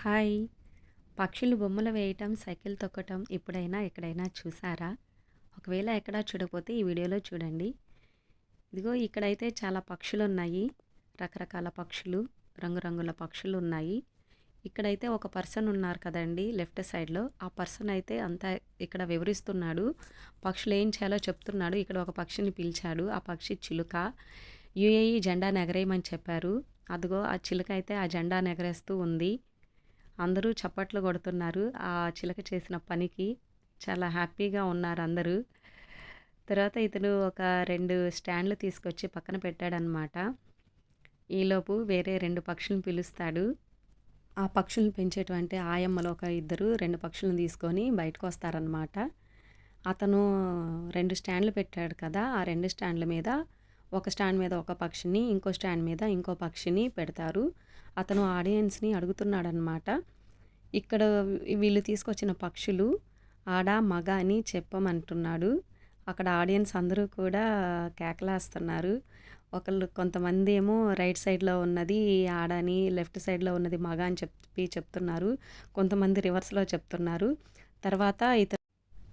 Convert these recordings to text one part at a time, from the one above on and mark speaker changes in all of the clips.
Speaker 1: Hi! పక్షులు బొమ్మలు వేయటం, సైకిల్ తొక్కటం ఎప్పుడైనా ఎక్కడైనా చూసారా? ఒకవేళ ఎక్కడా చూడకపోతే ఈ వీడియోలో చూడండి. ఇదిగో ఇక్కడైతే చాలా పక్షులున్నాయి. రకరకాల పక్షులు, రంగురంగుల పక్షులున్నాయి. ఇక్కడైతే ఒక పర్సన్ ఉన్నారు కదండీ లెఫ్ట్ సైడ్‌లో. ఆ పర్సన్ అయితే అంతా ఇక్కడ వివరిస్తున్నాడు. పక్షులు ఏం చేయాలో చెప్తున్నాడు. ఇక్కడ ఒక పక్షిని పిలిచాడు. ఆ పక్షి చిలుక. యూఏఈ జెండాను ఎగరేయమని చెప్పారు. అదిగో ఆ చిలుక అయితే ఆ జెండాను ఎగరేస్తూ ఉంది. అందరూ చప్పట్లు కొడుతున్నారు ఆ చిలక చేసిన పనికి. చాలా హ్యాపీగా ఉన్నారు అందరూ. తర్వాత ఇతను ఒక 2 స్టాండ్‌లు తీసుకొచ్చి పక్కన పెట్టాడనమాట. ఈలోపు వేరే 2 పక్షులను పిలుస్తాడు. ఆ పక్షులను పెంచేటువంటి ఆయమ్మలు ఒక ఇద్దరు 2 పక్షులను తీసుకొని బయటకొస్తారనమాట. అతను 2 స్టాండ్‌లు పెట్టాడు కదా! ఆ 2 స్టాండ్‌ల మీద ఒక స్టాండ్ మీద ఒక పక్షిని, ఇంకో స్టాండ్ మీద ఇంకో పక్షిని పెడతారు. అతను ఆడియన్స్‌ని అడుగుతున్నాడనమాట. ఇక్కడ వీళ్ళు తీసుకొచ్చిన పక్షులు ఆడ, మగ అని చెప్పమంటున్నాడు. అక్కడ ఆడియన్స్ అందరూ కూడా కేకలేస్తున్నారు. కొంతమంది ఏమో రైట్ సైడ్‌లో ఉన్నది ఆడ అని, లెఫ్ట్ సైడ్‌లో ఉన్నది మగ అని చెప్తున్నారు. కొంతమంది రివర్స్‌లో చెప్తున్నారు.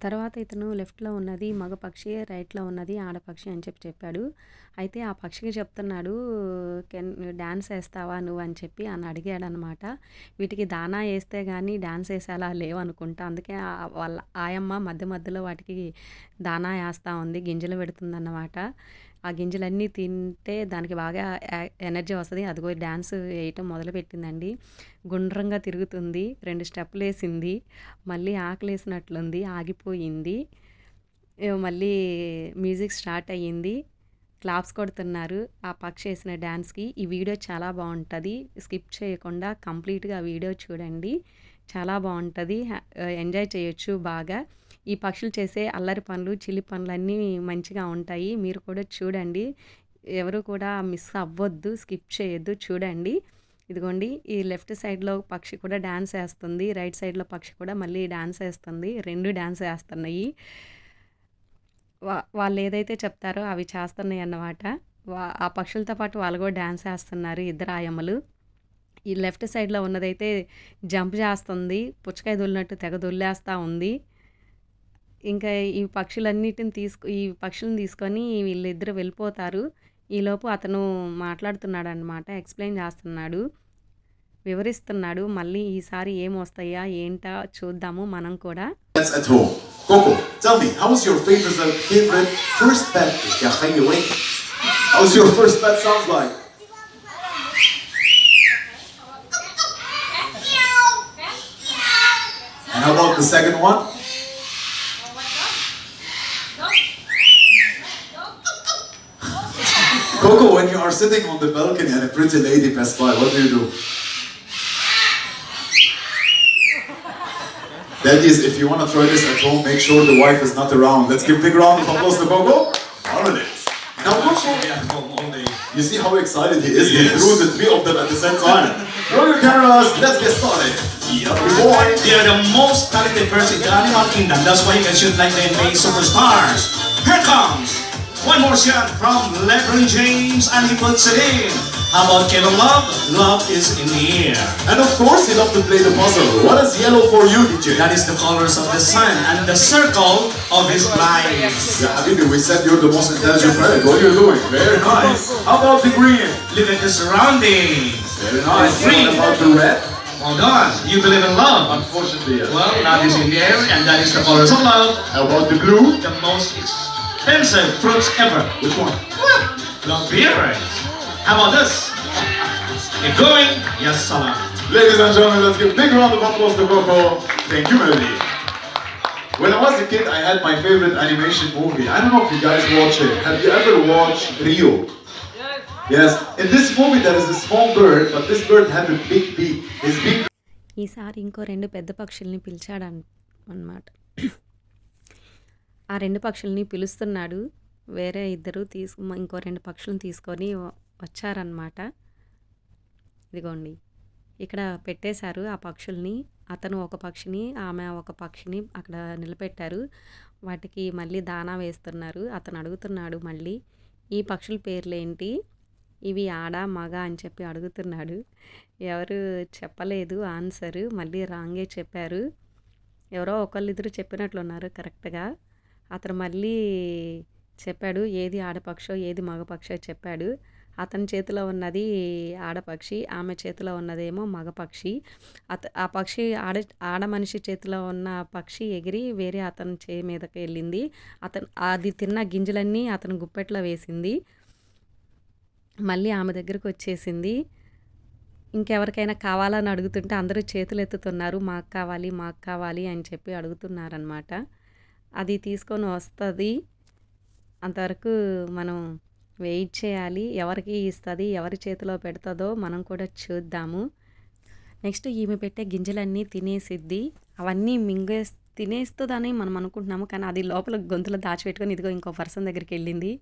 Speaker 1: తర్వాత ఇతను లెఫ్ట్‌లో ఉన్నది మగ పక్షి, రైట్‌లో ఉన్నది ఆడపక్షి అని చెప్పాడు. అయితే ఆ పక్షికి చెప్తున్నాడు, డాన్స్ ఏస్తావా నువ్వు అని చెప్పి అని అడిగాడనమాట. వీటికి దానా ఏస్తే గానీ డాన్స్ ఏసేలా లేవనుకుంటా. అందుకే వాళ్ళ ఆయమ్మ మధ్య మధ్యలో వాటికి దానా ఏస్తా ఉంది. గింజలు పెడుతుందన్నమాట. ఆ గింజలన్నీ తింటే దానికి బాగా ఎనర్జీ వస్తది. అదిగో డాన్స్ ఏయటం మొదలుపెట్టిందండి. గుండ్రంగా తిరుగుతుంది. 2 స్టెప్పులేసింది. మళ్ళీ ఆకలేసినట్లుంది. ఆగిపోయింది. మళ్ళీ మ్యూజిక్ స్టార్ట్ అయ్యింది. క్లాప్స్ కొడుతున్నారు ఆ పక్షి ఏసిన డాన్స్‌కి. ఈ వీడియో చాలా బావుంటది. స్కిప్ చేయకుండా కంప్లీట్‌గా ఆ వీడియో చూడండి. చాలా బావుంటది. ఎంజాయ్ చేయొచ్చు బాగా. ఈ పక్షులు చేసే అల్లరి పనులు, చిలిపి పనులన్నీ మంచిగా ఉంటాయి. మీరు కూడా చూడండి. ఎవరు కూడా మిస్ అవ్వొద్దు. స్కిప్ చేయొద్దు. చూడండి. ఇదిగోండి ఈ లెఫ్ట్ సైడ్‌లో పక్షి కూడా డాన్స్ ఏస్తుంది. రైట్ సైడ్‌లో పక్షి కూడా మళ్ళీ డాన్స్ ఏస్తుంది. 2 డాన్స్ ఏస్తున్నాయి. వాళ్ళు ఏదైతే చెప్తారో అవి చేస్తున్నాయన్నమాట. ఆ పక్షులతో పాటు వాళ్ళు కూడా డాన్స్ ఏస్తున్నారు ఇద్దరు ఆయమ్మలు. ఈ లెఫ్ట్ సైడ్‌లో ఉన్నదైతే జంప్ చేస్తుంది. పుచ్చకాయ దొల్లినట్టు తెగ దొల్లేస్తా ఉంది. ఇంకా ఈ పక్షులను తీసుకొని వీళ్ళిద్దరూ వెళ్ళిపోతారు. ఈలోపు అతను మాట్లాడుతున్నాడనమాట. ఎక్స్‌ప్లెయిన్ చేస్తున్నాడు. వివరిస్తున్నాడు. మళ్ళీ ఈసారి ఏమొస్తాయా ఏంటా చూద్దాము మనం కూడా.
Speaker 2: That's at home. Coco, tell me, how was your favorite first pet? Yeah, hang away. How's your first pet sounds like? And how about the second one? Coco, when you are sitting on the balcony and a pretty lady passes by, what do? That is, if you want to try this at home, make sure the wife is not around. Let's give a big round of applause to Coco. Holidays. Now, Coco, you see how excited he is? He threw the three of them at the same time. Roll your cameras, let's get started. Boy.
Speaker 3: They are the most talented birds in the animal kingdom. That's why you can shoot like the NBA superstars. Here comes one more shot from LeBron James, and he puts it in. How about Kevin Love? Love is in the air.
Speaker 2: And of course, he loves to play the puzzle. What is yellow for you, DJ?
Speaker 3: That is the colors of the sun and the circle of his life.
Speaker 2: Yeah, Habibi, we said you're the most intelligent planet. What are you doing? Very nice. How about the green?
Speaker 3: Look at the surroundings.
Speaker 2: Very nice.
Speaker 3: Green.
Speaker 2: What about the red?
Speaker 3: Hold on. You believe in love?
Speaker 2: Unfortunately, yes.
Speaker 3: Well, that is in the air, and that is the colors of love.
Speaker 2: How about the blue?
Speaker 3: The most expensive fruits ever.
Speaker 2: Which one?
Speaker 3: Love beers. How about this? Keep going. Yes, salam.
Speaker 2: Ladies and gentlemen, let's give a big round of applause to Coco. Thank you, Melody. When I was a kid, I had my favorite animation movie. I don't know if you guys watch it. Have you ever watched Rio? Yes. In this movie, there is a small bird, but this bird had a big beak. His beak.
Speaker 1: ఈసారి ఇంకో 2 పెద్ద పక్షుల్ని పిలిచాడన్నమాట. ఆ 2 పక్షుల్ని పిలుస్తున్నాడు. వేరే ఇద్దరు ఇంకో 2 పక్షులను తీసుకొని వచ్చారన్నమాట. ఇదిగోండి ఇక్కడ పెట్టేశారు ఆ పక్షుల్ని. అతను ఒక పక్షిని, ఆమె ఒక పక్షిని అక్కడ నిలబెట్టారు. వాటికి మళ్ళీ దానా వేస్తున్నారు. అతను అడుగుతున్నాడు మళ్ళీ, ఈ పక్షుల పేర్లేంటి? ఇవి ఆడ మగ అని చెప్పి అడుగుతున్నాడు. ఎవరు చెప్పలేదు ఆన్సరు. మళ్ళీ రాంగే చెప్పారు. ఎవరో ఒకళ్ళిద్దరు చెప్పినట్లున్నారు కరెక్ట్‌గా. అతను మళ్ళీ చెప్పాడు ఏది ఆడపక్షో ఏది మగపక్షో చెప్పాడు. అతని చేతిలో ఉన్నది ఆడపక్షి, ఆమె చేతిలో ఉన్నదేమో మగపక్షి. ఆ పక్షి ఆడ మనిషి చేతిలో ఉన్న పక్షి ఎగిరి వేరే అతని చేయి మీదకి వెళ్ళింది. అది తిన్న గింజలన్నీ అతను గుప్పెట్లో వేసింది. మళ్ళీ ఆమె దగ్గరకు వచ్చేసింది. ఇంకెవరికైనా కావాలని అడుగుతుంటే అందరూ చేతులు ఎత్తుతున్నారు. మాకు కావాలి మాకు కావాలి అని చెప్పి అడుగుతున్నారనమాట. అది తీసుకొని వస్తుంది. అంతవరకు మనం వెయిట్ చేయాలి. ఎవరికి ఇస్తుంది, ఎవరి చేతిలో పెడుతుందో మనం కూడా చూద్దాము. నెక్స్ట్ ఈమె పెట్టే గింజలన్నీ తినేసిద్ది. అవన్నీ తినేస్తుందని మనం అనుకుంటున్నాము. కానీ అది లోపల గొంతులో దాచిపెట్టుకొని ఇదిగో ఇంకో పర్సన్ దగ్గరికి వెళ్ళింది.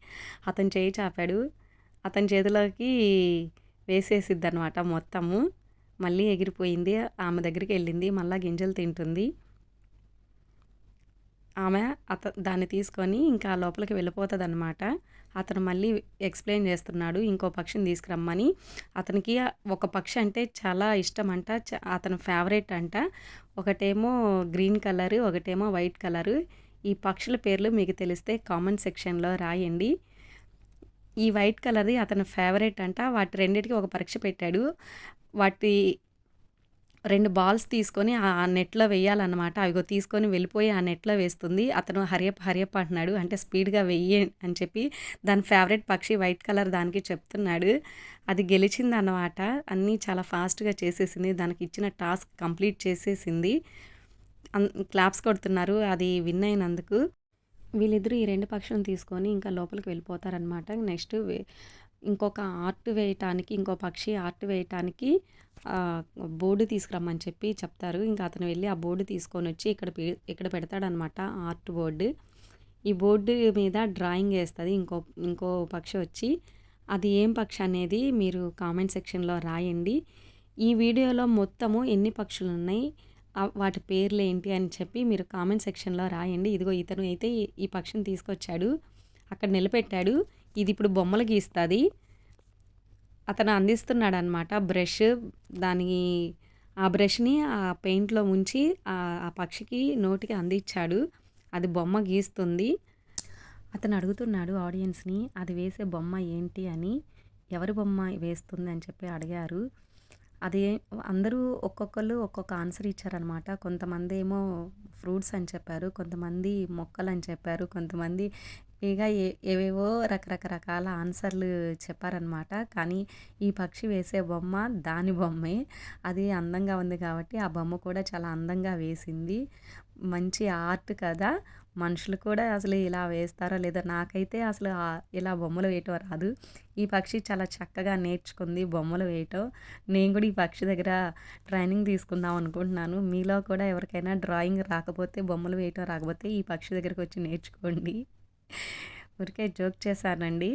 Speaker 1: అతను చేయి చాపాడు. అతని చేతిలోకి వేసేసిద్ది అనమాట మొత్తము. మళ్ళీ ఎగిరిపోయింది. ఆమె దగ్గరికి వెళ్ళింది. మళ్ళీ గింజలు తింటుంది. ఆమె దాన్ని తీసుకొని ఇంకా లోపలికి వెళ్ళిపోతుంది అనమాట. అతను మళ్ళీ ఎక్స్ప్లెయిన్ చేస్తున్నాడు ఇంకో పక్షిని తీసుకురమ్మని. అతనికి ఒక పక్షి అంటే చాలా ఇష్టం అంట. అతని ఫేవరెట్ అంట. ఒకటేమో గ్రీన్ కలరు, ఒకటేమో వైట్ కలరు. ఈ పక్షుల పేర్లు మీకు తెలిస్తే కామెంట్ సెక్షన్లో రాయండి. ఈ వైట్ కలర్ది అతని ఫేవరెట్ అంట. వాటి రెండింటికి ఒక పరీక్ష పెట్టాడు. వాటి 2 బాల్స్ తీసుకొని ఆ నెట్లో వేయాలన్నమాట. అవిగో తీసుకొని వెళ్ళిపోయి ఆ నెట్లో వేస్తుంది. అతను హరియప్ హరియప్ అంటున్నాడు. అంటే స్పీడ్గా వెయ్యి అని చెప్పి దాని ఫేవరెట్ పక్షి వైట్ కలర్ దానికి చెప్తున్నాడు. అది గెలిచిందన్నమాట. అన్నీ చాలా ఫాస్ట్గా చేసేసింది. దానికి ఇచ్చిన టాస్క్ కంప్లీట్ చేసేసింది. క్లాప్స్ కొడుతున్నారు అది విన్ అయినందుకు. వీళ్ళిద్దరూ ఈ 2 పక్షులను తీసుకొని ఇంకా లోపలికి వెళ్ళిపోతారనమాట. నెక్స్ట్ ఇంకొక ఆర్ట్ వేయటానికి, ఇంకో పక్షి ఆర్ట్ వేయటానికి బోర్డు తీసుకురమ్మని చెప్పి చెప్తారు. ఇంకా అతను వెళ్ళి ఆ బోర్డు తీసుకొని వచ్చి ఇక్కడ పెడతాడనమాట ఆర్ట్ బోర్డు. ఈ బోర్డు మీద డ్రాయింగ్ వేస్తుంది ఇంకో పక్షి వచ్చి. అది ఏం పక్షి అనేది మీరు కామెంట్ సెక్షన్లో రాయండి. ఈ వీడియోలో మొత్తము ఎన్ని పక్షులు ఉన్నాయి, వాటి పేర్లు ఏంటి అని చెప్పి మీరు కామెంట్ సెక్షన్లో రాయండి. ఇదిగో ఇతను అయితే ఈ పక్షిని తీసుకొచ్చాడు, అక్కడ నిలబెట్టాడు. ఇది ఇప్పుడు బొమ్మలు గీస్తుంది. అతను అందిస్తున్నాడు అనమాట బ్రష్. ఆ బ్రష్ని ఆ పెయింట్లో ముంచి ఆ పక్షికి నోటికి అందించాడు. అది బొమ్మ గీస్తుంది. అతను అడుగుతున్నాడు ఆడియన్స్ని అది వేసే బొమ్మ ఏంటి అని. ఎవరి బొమ్మ వేస్తుంది అని చెప్పి అడిగారు. అది అందరూ ఒక్కొక్కరు ఒక్కొక్క ఆన్సర్ ఇచ్చారనమాట. కొంతమంది ఏమో ఫ్రూట్స్ అని చెప్పారు, కొంతమంది మొక్కలు అని చెప్పారు, కొంతమంది ఇక ఏవేవో రకరకాల ఆన్సర్లు చెప్పారనమాట. కానీ ఈ పక్షి వేసే బొమ్మ దాని బొమ్మే. అది అందంగా ఉంది కాబట్టి ఆ బొమ్మ కూడా చాలా అందంగా వేసింది. మంచి ఆర్ట్ కదా. మనుషులు కూడా అసలు ఇలా వేస్తారో లేదో. నాకైతే అసలు ఇలా బొమ్మలు వేయటం రాదు. ఈ పక్షి చాలా చక్కగా నేర్చుకుంది బొమ్మలు వేయటం. నేను కూడా ఈ పక్షి దగ్గర ట్రైనింగ్ తీసుకుందాం అనుకుంటున్నాను. మీలో కూడా ఎవరికైనా డ్రాయింగ్ రాకపోతే, బొమ్మలు వేయటం రాకపోతే ఈ పక్షి దగ్గరికి వచ్చి నేర్చుకోండి. ఊరికే జోక్ చేశానండి.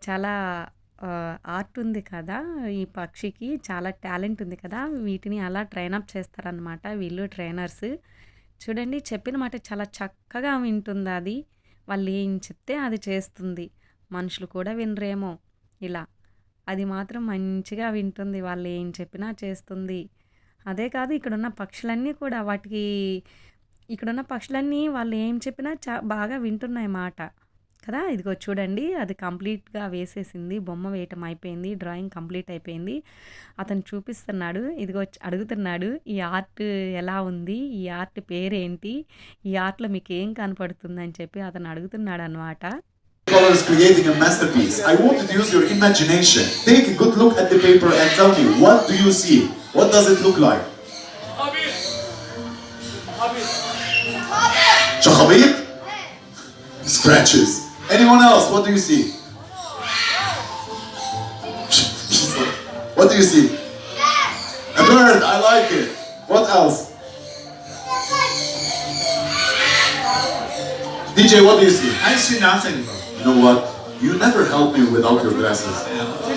Speaker 1: చాలా ఆర్ట్ ఉంది కదా ఈ పక్షికి, చాలా టాలెంట్ ఉంది కదా. వీటిని అలా ట్రైనప్ చేస్తారనమాట వీళ్ళు ట్రైనర్స్. చూడండి చెప్పిన మాట చాలా చక్కగా వింటుంది అది. వాళ్ళు ఏం చెప్తే అది చేస్తుంది. మనుషులు కూడా వినరేమో ఇలా. అది మాత్రం మంచిగా వింటుంది. వాళ్ళు ఏం చెప్పినా చేస్తుంది. అదే కాదు ఇక్కడున్న పక్షులన్నీ కూడా ఇక్కడున్న పక్షులన్నీ వాళ్ళు ఏం చెప్పినా బాగా వింటున్నాయి మాట కదా. ఇదిగో చూడండి అది కంప్లీట్గా వేసేసింది. బొమ్మ వేయటం అయిపోయింది. డ్రాయింగ్ కంప్లీట్ అయిపోయింది. అతను చూపిస్తున్నాడు. ఇదిగో అడుగుతున్నాడు ఈ ఆర్ట్ ఎలా ఉంది, ఈ ఆర్ట్ పేరేంటి, ఈ ఆర్ట్లో మీకు ఏం కనపడుతుంది అని చెప్పి అతను అడుగుతున్నాడు అనమాట.
Speaker 2: Colors creating a masterpiece. I want you to use your imagination. Take a good look at the paper and tell me, what do you see? What does it look like? Chakhabit? Scratches. Anyone else? What do you see? What do you see? A bird. I like it. What else? DJ, what do you see?
Speaker 3: I see nothing, bro.
Speaker 2: You know what? You never help me without your glasses.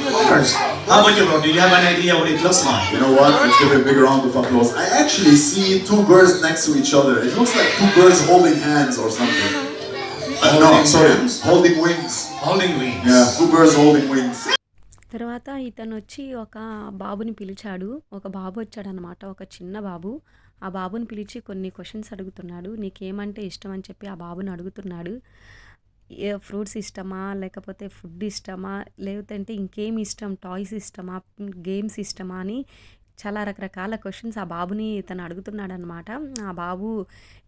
Speaker 3: Of course. How about you, bro? Do you have an idea what it looks like?
Speaker 2: You know what? Let's give a big round of applause. I actually see 2 birds next to each other. It looks like 2 birds holding hands or something. No, sorry. Holding wings.
Speaker 3: Holding wings.
Speaker 2: Yeah, 2 birds holding wings.
Speaker 1: తర్వాత ఇతనొచ్చి ఒక బాబుని పిలిచాడు. ఒక బాబు వచ్చాడనమాట. ఒక చిన్న బాబు. ఆ బాబుని పిలిచి కొన్ని క్వెషన్స్ అడుగుతున్నాడు. నీకేమంటే ఇష్టం అని చెప్పి ఆ బాబుని అడుగుతున్నాడు. ఫ్రూట్స్ ఇష్టమా? లేకపోతే ఫుడ్ ఇష్టమా? లేదంటే ఇంకేమి ఇష్టం? టాయ్స్ ఇష్టమా? గేమ్స్ ఇష్టమా? అని చాలా రకరకాల క్వెషన్స్ ఆ బాబుని ఇతను అడుగుతున్నాడనమాట. ఆ బాబు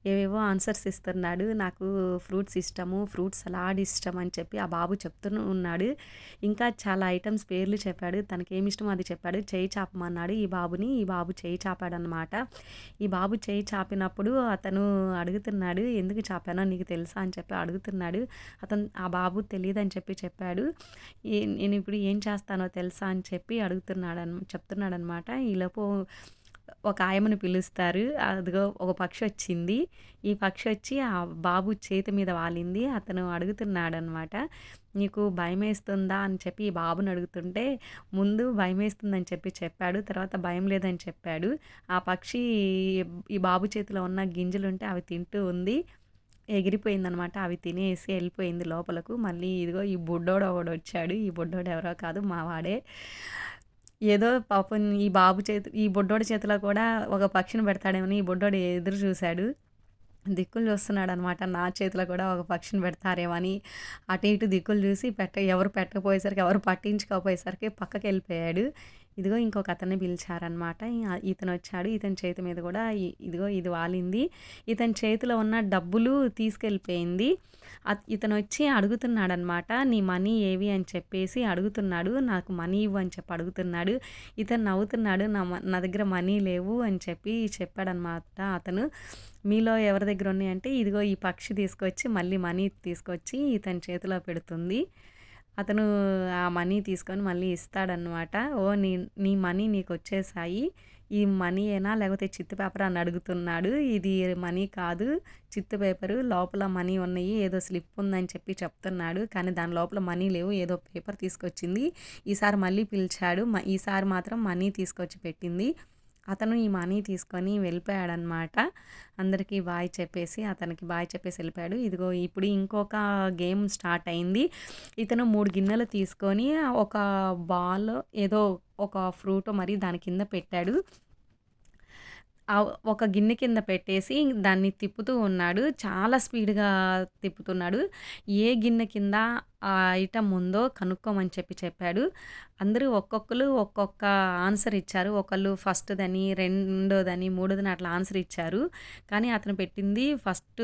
Speaker 1: ఏవేవో ఆన్సర్స్ ఇస్తున్నాడు. నాకు ఫ్రూట్స్ ఇష్టము, ఫ్రూట్ సలాడ్ ఇష్టం అని చెప్పి ఆ బాబు చెప్తూనే ఉన్నాడు. ఇంకా చాలా ఐటెమ్స్ పేర్లు చెప్పాడు. తనకేమి ఇష్టమో అది చెప్పాడు. చెయ్యి చాపమన్నాడు ఈ బాబుని. ఈ బాబు చెయ్యి చాపాడనమాట. ఈ బాబు చెయ్యి చాపినప్పుడు అతను అడుగుతున్నాడు, ఎందుకు చాపానో నీకు తెలుసా అని చెప్పి అడుగుతున్నాడు. ఆ బాబు తెలీదని చెప్పాడు. నేను ఇప్పుడు ఏం చేస్తానో తెలుసా అని చెప్పి చెప్తున్నాడనమాట. ఈలోపు ఒక ఆయమ్మని పిలుస్తారు. అదిగో ఒక పక్షి వచ్చింది. ఈ పక్షి వచ్చి ఆ బాబు చేతి మీద వాలింది. అతను అడుగుతున్నాడనమాట, నీకు భయమేస్తుందా అని చెప్పి ఈ బాబుని అడుగుతుంటే, ముందు భయమేస్తుందని చెప్పాడు. తర్వాత భయం లేదని చెప్పాడు. ఆ పక్షి ఈ బాబు చేతిలో ఉన్న గింజలుంటే అవి తింటూ ఉంది. ఎగిరిపోయిందనమాట. అవి తినేసి వెళ్ళిపోయింది లోపలకు. మళ్ళీ ఇదిగో ఈ బుడ్డోడు ఒకడొచ్చాడు. ఈ బుడ్డోడు ఎవరో కాదు మా వాడే. ఏదో పాపం ఈ బుడ్డోడి చేతిలో కూడా ఒక పక్షిని పెడతాడేమని ఈ బుడ్డోడు ఎదురు చూశాడు. దిక్కులు చూస్తున్నాడనమాట. నా చేతిలో కూడా ఒక పక్షిని పెడతారేమని. అటు ఇటు దిక్కులు చూసి ఎవరు పెట్టకపోయేసరికి, ఎవరు పట్టించుకోకపోయేసరికి పక్కకెళ్ళిపోయాడు. ఇదిగో ఇంకొక అతన్ని పిలిచారనమాట. ఇతనొచ్చాడు. ఇతని చేతి మీద కూడా ఇదిగో ఇది వాలింది. ఇతని చేతిలో ఉన్న డబ్బులు తీసుకెళ్ళిపోయింది. ఇతనొచ్చి అడుగుతున్నాడనమాట, నీ మనీ ఏవి అని చెప్పేసి అడుగుతున్నాడు. నాకు మనీ ఇవ్వు అని చెప్పి అడుగుతున్నాడు. ఇతను నవ్వుతున్నాడు. నా దగ్గర మనీ లేవు అని చెప్పి చెప్పాడనమాట అతను. మీలో ఎవరి దగ్గర ఉన్నాయంటే, ఇదిగో ఈ పక్షి తీసుకొచ్చి మళ్ళీ మనీ తీసుకొచ్చి ఇతని చేతిలో పెడుతుంది. అతను ఆ మనీ తీసుకొని మళ్ళీ ఇస్తాడనమాట. ఓ నీ మనీ నీకొచ్చేసాయి. ఈ మనీయేనా లేకపోతే చిత్తు పేపరా అని అడుగుతున్నాడు. ఇది మనీ కాదు, చిత్తు పేపరు. లోపల మనీ ఉన్నాయి. ఏదో స్లిప్ ఉందని చెప్పి చెప్తున్నాడు. కానీ దాని లోపల మనీ లేవు. ఏదో పేపర్ తీసుకొచ్చింది. ఈసారి మళ్ళీ పిలిచాడు. ఈసారి మాత్రం మనీ తీసుకొచ్చి పెట్టింది. అతను ఈ మనీ తీసుకొని వెళ్ళిపోయాడనమాట. అందరికీ బాయ్ చెప్పేసి, అతనికి బాయ్ చెప్పేసి వెళ్ళిపోయాడు. ఇదిగో ఇప్పుడు ఇంకొక గేమ్ స్టార్ట్ అయింది. ఇతను 3 గిన్నెలు తీసుకొని ఒక బాల్ ఏదో ఒక ఫ్రూట్ మరి దాని కింద పెట్టాడు. ఒక గిన్నె కింద పెట్టేసి దాన్ని తిప్పుతూ ఉన్నాడు. చాలా స్పీడ్‌గా తిప్పుతున్నాడు. ఏ గిన్నె కింద ఆ ఐటెమ్ ఉందో కనుక్కోమని చెప్పాడు. అందరూ ఒక్కొక్కళ్ళు ఒక్కొక్క ఆన్సర్ ఇచ్చారు. ఒకళ్ళు ఫస్ట్‌దని, రెండోదని, మూడోదని అట్లా ఆన్సర్ ఇచ్చారు. కానీ అతను పెట్టింది ఫస్ట్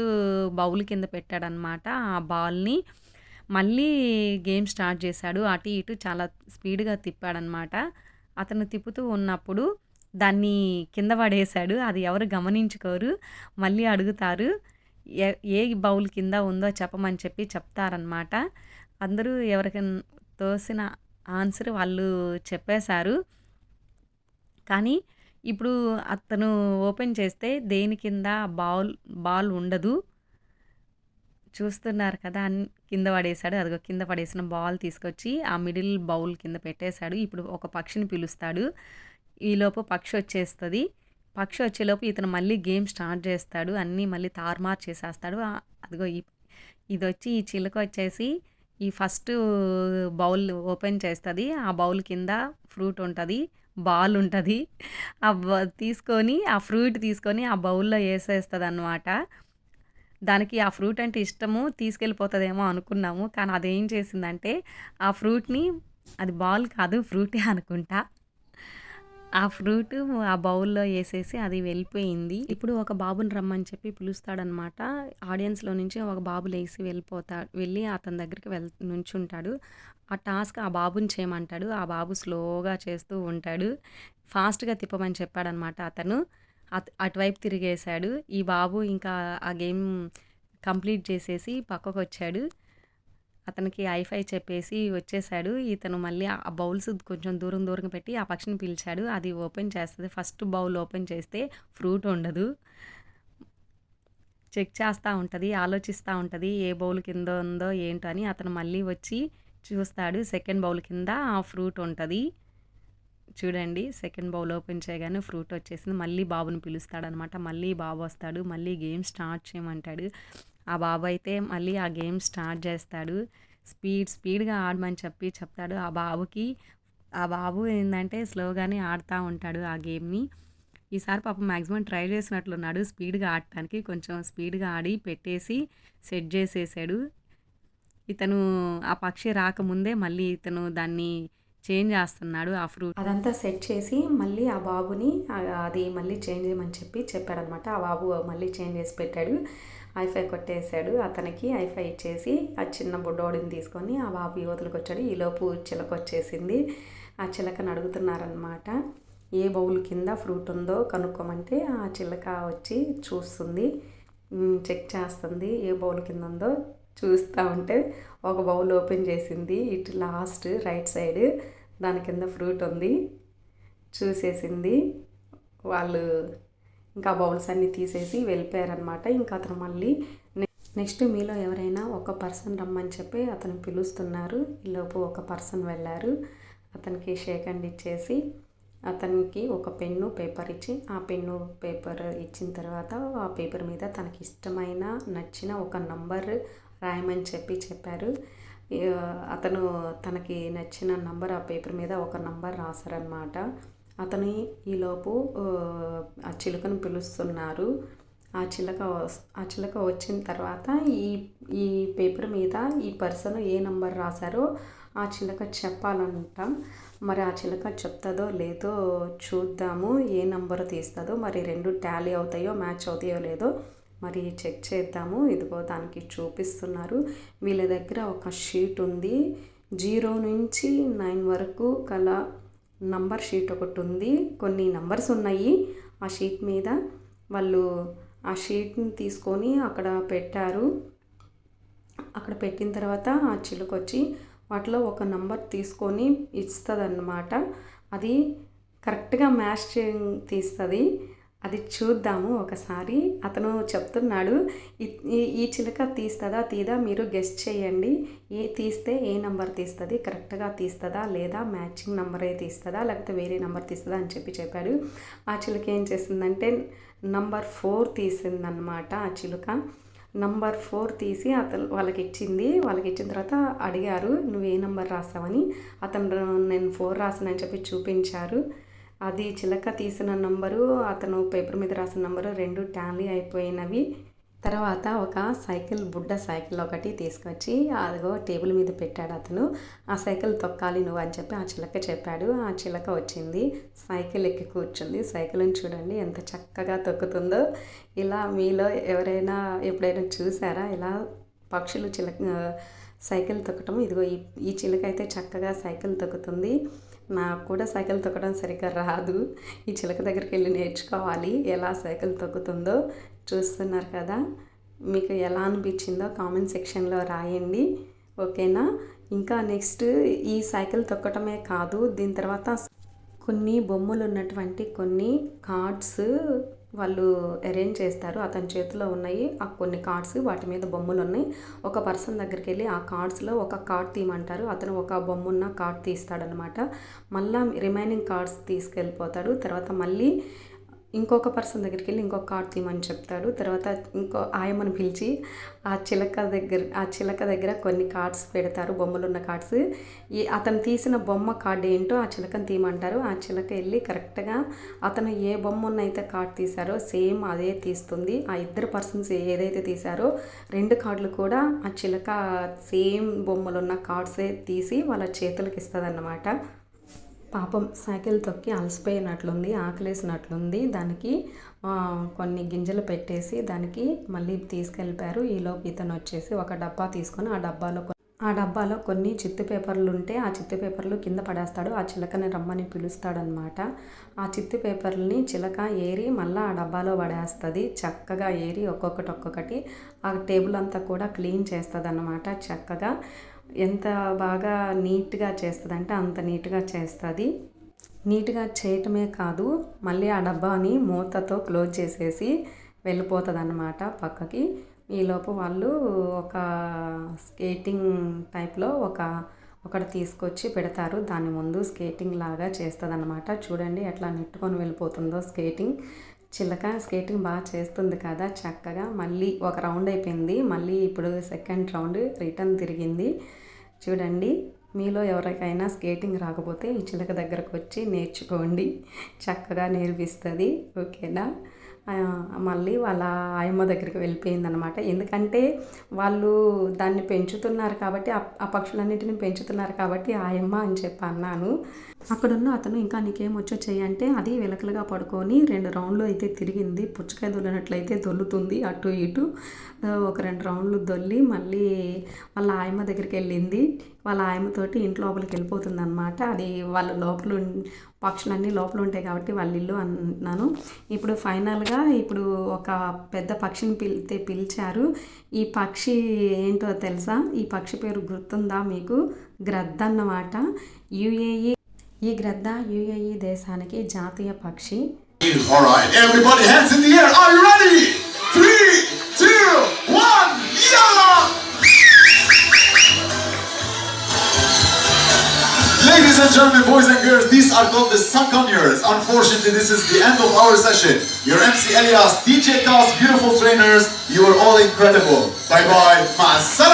Speaker 1: బౌల్ కింద పెట్టాడనమాట ఆ బాల్‌ని. మళ్ళీ గేమ్ స్టార్ట్ చేశాడు. అటు ఇటు చాలా స్పీడ్‌గా తిప్పాడనమాట. అతను తిప్పుతూ ఉన్నప్పుడు దాన్ని కింద పడేశాడు. అది ఎవరు గమనించుకోరు. మళ్ళీ అడుగుతారు. ఏ ఏ బౌల్ కింద ఉందో చెప్పమని చెప్తారనమాట. అందరూ ఎవరికి తోసిన ఆన్సర్ వాళ్ళు చెప్పేశారు. కానీ ఇప్పుడు అతను ఓపెన్ చేస్తే దేని కింద బాల్ ఉండదు. చూస్తున్నారు కదా! కింద పడేశాడు. అదిగో కింద పడేసిన బాల్ తీసుకొచ్చి ఆ మిడిల్ బౌల్ కింద పెట్టేశాడు. ఇప్పుడు ఒక పక్షిని పిలుస్తాడు. ఈలోపు పక్షి వచ్చేస్తది. పక్షి వచ్చేలోపు ఇతను మళ్ళీ గేమ్ స్టార్ట్ చేస్తాడు. అన్నీ మళ్ళీ తారుమారు చేసేస్తాడు. అదిగో ఇదొచ్చి ఈ చిలుక వచ్చేసి ఈ ఫస్ట్ బౌల్ ఓపెన్ చేస్తది. ఆ బౌల్ కింద ఫ్రూట్ ఉంటది. బాల్ ఉంటది. ఆ ఫ్రూట్ తీసుకొని ఆ బౌల్‌లో ఏసేస్తదనమాట. దానికి ఆ ఫ్రూట్ అంటే ఇష్టము. తీసుకెళ్ళిపోతదేమో అనుకున్నాము. కానీ అదేం చేసిందంటే ఆ ఫ్రూట్‌ని, అది బాల్ కాదు ఫ్రూటే అనుకుంటా, ఆ ఫ్రూట్ ఆ బౌల్‌లో ఏసేసి అది వెళ్ళిపోయింది. ఇప్పుడు ఒక బాబుని రమ్మని చెప్పి పిలుస్తాడనమాట. ఆడియన్స్‌లో నుంచి ఒక బాబు లేసి వెళ్ళి అతని దగ్గరికి నుంచుంటాడు. ఆ టాస్క్ ఆ బాబుని చేయమంటాడు. ఆ బాబు స్లోగా చేస్తూ ఉంటాడు. ఫాస్ట్‌గా తిప్పమని చెప్పాడనమాట అతను. అటువైపు తిరిగేశాడు. ఈ బాబు ఇంకా ఆ గేమ్ కంప్లీట్ చేసేసి పక్కకొచ్చాడు. అతనికి హైఫై చెప్పేసి వచ్చేసాడు. ఇతను మళ్ళీ ఆ బౌల్స్ కొంచెం దూరంగా పెట్టి ఆ పక్షిని పిలిచాడు. అది ఓపెన్ చేస్తది. ఫస్ట్ బౌల్ ఓపెన్ చేస్తే ఫ్రూట్ ఉండదు. చెక్ చేస్తూ ఉంటది. ఆలోచిస్తూ ఉంటది. ఏ బౌల్ కింద ఉందో ఏంటో అని. అతను మళ్ళీ వచ్చి చూస్తాడు. సెకండ్ బౌల్ కింద ఆ ఫ్రూట్ ఉంటది. చూడండి, సెకండ్ బౌల్ ఓపెన్ చేయగానే ఫ్రూట్ వచ్చేసింది. మళ్ళీ బాబుని పిలుస్తాడనమాట. మళ్ళీ బాబు వస్తాడు. మళ్ళీ గేమ్ స్టార్ట్ చేయమంటాడు. ఆ బాబు అయితే మళ్ళీ ఆ గేమ్ స్టార్ట్ చేస్తాడు. స్పీడ్‌గా ఆడమని చెప్తాడు. ఆ బాబుకి ఆ బాబు ఏందంటే స్లోగానే ఆడుతూ ఉంటాడు ఆ గేమ్‌ని. ఈసారి పాపం మాక్సిమం ట్రై చేసినట్లున్నాడు స్పీడ్‌గా ఆడటానికి. కొంచెం స్పీడ్‌గా ఆడి పెట్టేసి సెట్ చేసేసాడు. ఇతను ఆ పక్షి రాకముందే మళ్ళీ ఇతను దాన్ని చేంజ్ చేస్తున్నాడు ఆ ఫ్రూట్. అదంతా సెట్ చేసి మళ్ళీ ఆ బాబుని అది మళ్ళీ చేంజ్ చేయమని చెప్పాడనమాట. ఆ బాబు మళ్ళీ చేంజ్ చేసి పెట్టాడు. హైఫై కొట్టేశాడు. అతనికి హైఫై ఇచ్చేసి ఆ చిన్న బుడ్డోడిని తీసుకొని ఆ బాబు యువతలకు వచ్చాడు. ఈలోపు చిలక వచ్చేసింది. ఆ చిలకను అడుగుతున్నారనమాట. ఏ బౌల్ కింద ఫ్రూట్ ఉందో కనుక్కోమంటే ఆ చిలక వచ్చి చూస్తుంది, చెక్ చేస్తుంది ఏ బౌల్ కింద ఉందో. చూస్తూ ఉంటే ఒక బౌల్ ఓపెన్ చేసింది. ఇటు లాస్ట్ రైట్ సైడ్ దాని కింద ఫ్రూట్ ఉంది. చూసేసింది. వాళ్ళు ఇంకా బౌల్స్ అన్నీ తీసేసి వెళ్ళిపోయారనమాట. ఇంకా అతను మళ్ళీ నెక్స్ట్ మీలో ఎవరైనా ఒక పర్సన్ రమ్మని చెప్పి అతను పిలుస్తున్నారు. ఈలోపు ఒక పర్సన్ వెళ్ళారు. అతనికి షేక్ హ్యాండ్ ఇచ్చేసి అతనికి ఒక పెన్ను పేపర్ ఇచ్చి ఆ పెన్ను పేపర్ ఇచ్చిన తర్వాత ఆ పేపర్ మీద తనకి ఇష్టమైన నచ్చిన ఒక నంబర్ రాయమని చెప్పారు. అతను తనకి నచ్చిన నంబర్ ఆ పేపర్ మీద ఒక నంబర్ రాశారనమాట. అతని ఈలోపు ఆ చిలుకను పిలుస్తున్నారు. ఆ చిలక వచ్చిన తర్వాత ఈ పేపర్ మీద ఈ పర్సన్ ఏ నంబర్ రాశారో ఆ చిలక చెప్పాలంట. మరి ఆ చిలక చెప్తుందో లేదో చూద్దాము. ఏ నంబర్ తీస్తుందో మరి, రెండు టాలీ అవుతాయో మ్యాచ్ అవుతాయో లేదో మరి చెక్ చేద్దాము. ఇదిగో దానికి చూపిస్తున్నారు. వీళ్ళ దగ్గర ఒక షీట్ ఉంది. 0 నుంచి 9 వరకు గల నంబర్ షీట్ ఒకటి ఉంది. కొన్ని నంబర్స్ ఉన్నాయి ఆ షీట్ మీద. వాళ్ళు ఆ షీట్ని తీసుకొని అక్కడ పెట్టారు. అక్కడ పెట్టిన తర్వాత ఆ చిలుక వచ్చి వాటిలో ఒక నంబర్ తీసుకొని ఇస్తుందన్నమాట. అది కరెక్ట్గా మ్యాచ్ తీస్తుంది. అది చూద్దాము ఒకసారి. అతను చెప్తున్నాడు ఈ చిలుక తీస్తుందా తీదా మీరు గెస్ట్ చేయండి. తీస్తే ఏ నెంబర్ తీస్తుంది, కరెక్ట్గా తీస్తుందా లేదా మ్యాచింగ్ నెంబరే తీస్తుందా లేకపోతే వేరే నెంబర్ తీస్తుందా అని చెప్పాడు. ఆ చిలుక ఏం చేసిందంటే నంబర్ 4 తీసిందనమాట. ఆ చిలుక నంబర్ 4 తీసి వాళ్ళకి ఇచ్చిన తర్వాత అడిగారు నువ్వు ఏ నెంబర్ రాసావని. అతను నేను 4 రాసానని చూపించారు. అది చిలక తీసిన నంబరు అతను పేపర్ మీద రాసిన నంబరు రెండు టాలీ అయిపోయినవి. తర్వాత ఒక బుడ్డ సైకిల్ ఒకటి తీసుకొచ్చి అదిగో టేబుల్ మీద పెట్టాడు అతను. ఆ సైకిల్ తొక్కాలి నువ్వు అని చెప్పి ఆ చిలక చెప్పాడు. ఆ చిలక వచ్చింది, సైకిల్ ఎక్కి కూర్చుంది. సైకిల్ని చూడండి ఎంత చక్కగా తొక్కుతుందో. ఇలా మీలో ఎవరైనా ఎప్పుడైనా చూసారా ఇలా పక్షులు సైకిల్ తొక్కటం? ఇదిగో ఈ చిలక అయితే చక్కగా సైకిల్ తొక్కుతుంది. నాకు కూడా సైకిల్ తొక్కడం సరిగ్గా రాదు. ఈ చిలక దగ్గరికి వెళ్ళి నేర్చుకోవాలి ఎలా సైకిల్ తొక్కుతుందో. చూస్తున్నారు కదా, మీకు ఎలా అనిపించిందో కామెంట్ సెక్షన్లో రాయండి, ఓకేనా? ఇంకా నెక్స్ట్ ఈ సైకిల్ తొక్కటమే కాదు, దీని తర్వాత కొన్ని బొమ్మలు ఉన్నటువంటి కొన్ని కార్డ్స్ వాళ్ళు అరేంజ్ చేస్తారు. అతని చేతిలో ఉన్నాయి ఆ కొన్ని కార్డ్స్, వాటి మీద బొమ్మలు ఉన్నాయి. ఒక పర్సన్ దగ్గరికి వెళ్ళి ఆ కార్డ్స్లో ఒక కార్డ్ తీయమంటారు. అతను ఒక బొమ్మ ఉన్న కార్డ్ తీస్తాడనమాట. మళ్ళీ రిమైనింగ్ కార్డ్స్ తీసుకెళ్ళిపోతాడు. తర్వాత మళ్ళీ ఇంకొక పర్సన్ దగ్గరికి వెళ్ళి ఇంకొక కార్డ్ తీయమని చెప్తాడు. తర్వాత ఇంకో ఆయమ్మని పిలిచి ఆ చిలక దగ్గర కొన్ని కార్డ్స్ పెడతారు, బొమ్మలున్న కార్డ్స్. అతను తీసిన బొమ్మ కార్డు ఏంటో ఆ చిలకని తీయమంటారు. ఆ చిలక వెళ్ళి కరెక్ట్గా అతను ఏ బొమ్మను అయితే కార్డ్ తీశారో సేమ్ అదే తీస్తుంది. ఆ ఇద్దరు పర్సన్స్ ఏదైతే తీశారో రెండు కార్డులు కూడా ఆ చిలక సేమ్ బొమ్మలున్న కార్డ్సే తీసి వాళ్ళ చేతులకి ఇస్తుంది అన్నమాట. పాపం సైకిల్ తొక్కి అలసిపోయినట్లుంది, ఆకలేసినట్లుంది. దానికి కొన్ని గింజలు పెట్టేసి దానికి మళ్ళీ తీసుకెళ్ళిపోయారు. ఈలోపు ఇతను వచ్చేసి ఒక డబ్బా తీసుకొని ఆ డబ్బాలో కొన్ని చిత్తు పేపర్లు ఉంటే ఆ చిత్తు పేపర్లు కింద పడేస్తాడు. ఆ చిలకని రమ్మని పిలుస్తాడనమాట. ఆ చిత్తు పేపర్లని చిలక ఏరి మళ్ళీ ఆ డబ్బాలో పడేస్తుంది. చక్కగా ఏరి ఒక్కొక్కటి ఆ టేబుల్ అంతా కూడా క్లీన్ చేస్తుంది అన్నమాట. చక్కగా ఎంత బాగా నీట్గా చేస్తుందంటే అంత నీట్గా చేస్తుంది. నీట్గా చేయటమే కాదు, మళ్ళీ ఆ డబ్బాని మూతతో క్లోజ్ చేసేసి వెళ్ళిపోతుంది అన్నమాట పక్కకి. ఈలోపు వాళ్ళు ఒక స్కేటింగ్ టైప్లో ఒకటి తీసుకొచ్చి పెడతారు. దాని ముందు స్కేటింగ్ లాగా చేస్తుంది అన్నమాట. చూడండి ఎట్లా నెట్టుకొని వెళ్ళిపోతుందో చిలక. స్కేటింగ్ బాగా చేస్తుంది కదా చక్కగా. మళ్ళీ ఒక రౌండ్ అయిపోయింది, మళ్ళీ ఇప్పుడు సెకండ్ రౌండ్ రిటర్న్ తిరిగింది. చూడండి మీలో ఎవరికైనా స్కేటింగ్ రాకపోతే ఈ చిలక దగ్గరకు వచ్చి నేర్చుకోండి, చక్కగా నేర్పిస్తుంది. ఓకేనా. మళ్ళీ వాళ్ళ ఆయమ్మ దగ్గరికి వెళ్ళిపోయిందనమాట. ఎందుకంటే వాళ్ళు దాన్ని పెంచుతున్నారు కాబట్టి, ఆ పక్షులన్నింటినీ పెంచుతున్నారు కాబట్టి ఆయమ్మ అని చెప్పి అన్నాను. అక్కడున్న అతను ఇంకా నీకేమొచ్చో చెయ్యంటే అది వెలకలుగా పడుకొని 2 రౌండ్లు అయితే తిరిగింది. పుచ్చకాయ దొల్లినట్లయితే దొల్లుతుంది అటు ఇటు. ఒక 2 రౌండ్లు దొల్లి మళ్ళీ వాళ్ళ ఆయమ్మ దగ్గరికి వెళ్ళింది. వాళ్ళ ఆయమ్మతోటి ఇంటి లోపలికి వెళ్ళిపోతుంది అనమాట. అది వాళ్ళ లోపల పక్షులన్నీ లోపల ఉంటాయి కాబట్టి వాళ్ళ ఇల్లు అన్నాను. ఇప్పుడు ఫైనల్గా ఇప్పుడు ఒక పెద్ద పక్షిని పిలిచారు. ఈ పక్షి ఏంటో తెలుసా? ఈ పక్షి పేరు గుర్తుందా మీకు? గ్రద్ద అన్నమాట. యుఏఈ ఈ గ్రద్ద యుఏఈ దేశానికి జాతీయ పక్షి.
Speaker 2: Alright, everybody hands in the air. Are you ready? 3, 2, 1, yalla! Ladies and gentlemen, boys and girls, these are called the Sakanyers. Unfortunately, this is the end of our session. Your MC Elias, DJ Task, beautiful trainers, you are all incredible. Bye bye. Ma'assalam.